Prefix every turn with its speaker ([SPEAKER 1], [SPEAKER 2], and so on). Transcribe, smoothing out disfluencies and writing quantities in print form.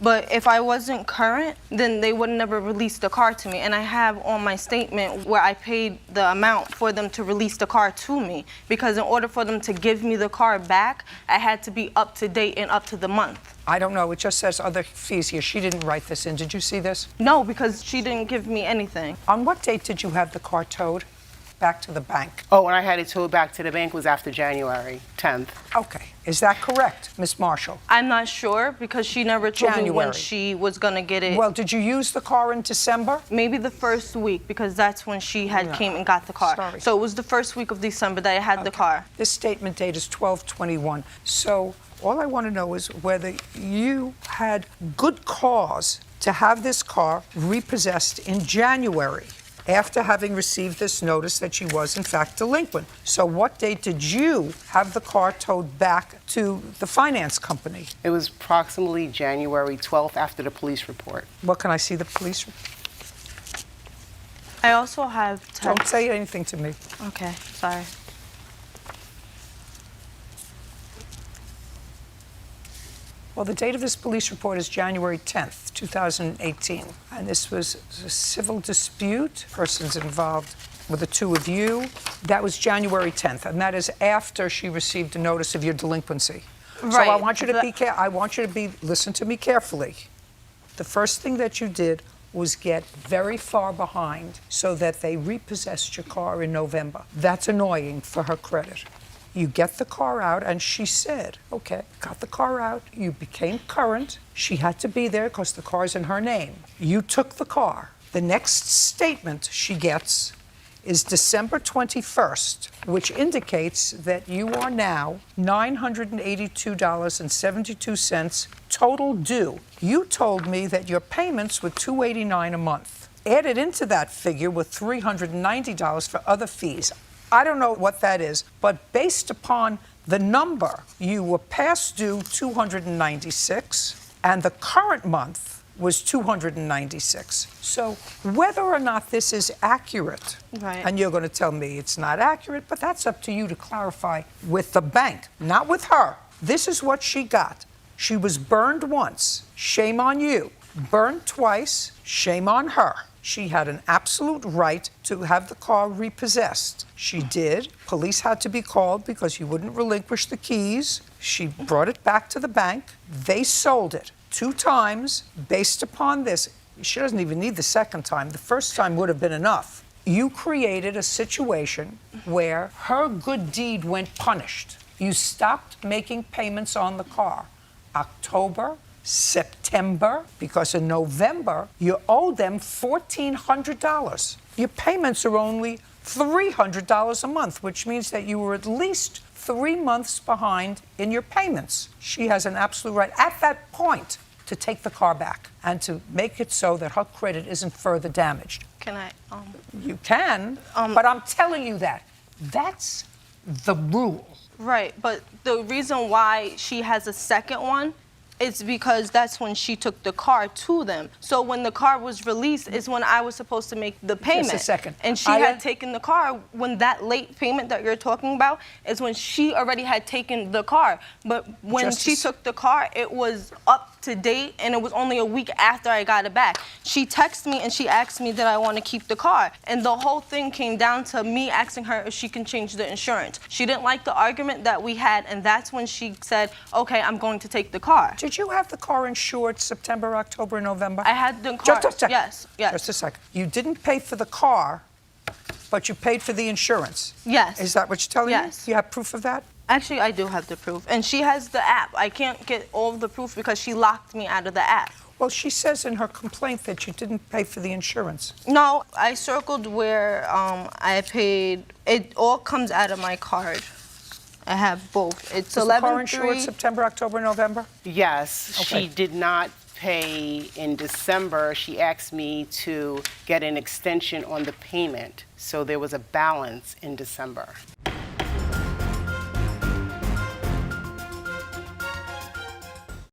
[SPEAKER 1] But if I wasn't current, then they would never release the car to me. And I have on my statement where I paid the amount for them to release the car to me. Because in order for them to give me the car back, I had to be up to date and up to the month.
[SPEAKER 2] I don't know. It just says other fees here. She didn't write this in. Did you see this?
[SPEAKER 1] No, because she didn't give me anything.
[SPEAKER 2] On what date did you have the car towed back to the bank?
[SPEAKER 3] Oh, when I had it towed back to the bank was after January 10th.
[SPEAKER 2] Okay. Is that correct, Miss Marshall?
[SPEAKER 1] I'm not sure because she never told me when
[SPEAKER 2] January.
[SPEAKER 1] she was going to get it.
[SPEAKER 2] Well, did you use the car in December?
[SPEAKER 1] Maybe the first week because that's when she had came and got the car.
[SPEAKER 2] Sorry.
[SPEAKER 1] So it was the first week of December that I had the car.
[SPEAKER 2] This statement date is 12/21. So all I want to know is whether you had good cause to have this car repossessed in January after having received this notice that she was in fact delinquent. So what date did you have the car towed back to the finance company?
[SPEAKER 3] It was approximately January 12th after the police report.
[SPEAKER 2] What, can I see the police?
[SPEAKER 1] I also have text.
[SPEAKER 2] Don't say anything to me.
[SPEAKER 1] Okay, sorry.
[SPEAKER 2] Well, the date of this police report is January 10th, 2018. And this was a civil dispute. Persons involved with the two of you. That was January 10th, and that is after she received a notice of your delinquency.
[SPEAKER 1] Right.
[SPEAKER 2] So I want you to listen to me carefully. The first thing that you did was get very far behind so that they repossessed your car in November. That's annoying for her credit. You get the car out, and she said, okay, got the car out, you became current. She had to be there because the car's in her name. You took the car. The next statement she gets is December 21st, which indicates that you are now $982.72 total due. You told me that your payments were $289 a month. Added into that figure were $390 for other fees. I don't know what that is, but based upon the number, you were past due $296, and the current month was $296. So whether or not this is accurate,
[SPEAKER 1] Right.
[SPEAKER 2] and you're going to tell me it's not accurate, but that's up to you to clarify with the bank, not with her. This is what she got. She was burned once. Shame on you. Burned twice. Shame on her. She had an absolute right to have the car repossessed. She did. Police had to be called because you wouldn't relinquish the keys. She brought it back to the bank. They sold it 2 times based upon this. She doesn't even need the second time. The first time would have been enough. You created a situation where her good deed went punished. You stopped making payments on the car. October, September, because in November, you owe them $1,400. Your payments are only $300 a month, which means that you were at least 3 months behind in your payments. She has an absolute right at that point to take the car back and to make it so that her credit isn't further damaged.
[SPEAKER 1] Can I?
[SPEAKER 2] You can, but I'm telling you that. That's the rule.
[SPEAKER 1] Right, but the reason why she has a second one is because that's when she took the car to them. So when the car was released is when I was supposed to make the payment.
[SPEAKER 2] Just a second.
[SPEAKER 1] And she had taken the car when that late payment that you're talking about is when she already had taken the car. But when she took the car, it was up to date, and it was only a week after I got it back. She texted me and she asked me that I want to keep the car. And the whole thing came down to me asking her if she can change the insurance. She didn't like the argument that we had, and that's when she said, okay, I'm going to take the car.
[SPEAKER 2] Did you have the car insured September, October, and November?
[SPEAKER 1] I had the car.
[SPEAKER 2] Just a second.
[SPEAKER 1] Yes, yes.
[SPEAKER 2] Just a second. You didn't pay for the car, but you paid for the insurance.
[SPEAKER 1] Yes.
[SPEAKER 2] Is that what you're telling me?
[SPEAKER 1] Yes.
[SPEAKER 2] You have proof of that?
[SPEAKER 1] Actually, I do have the proof. And she has the app. I can't get all of the proof because she locked me out of the app.
[SPEAKER 2] Well, she says in her complaint that you didn't pay for the insurance.
[SPEAKER 1] No, I circled where I paid. It all comes out of my card. I have both. It's 11/3.
[SPEAKER 2] Was the car insured September, October, November?
[SPEAKER 3] Yes,
[SPEAKER 2] Okay.
[SPEAKER 3] she did not pay in December. She asked me to get an extension on the payment, so there was a balance in December.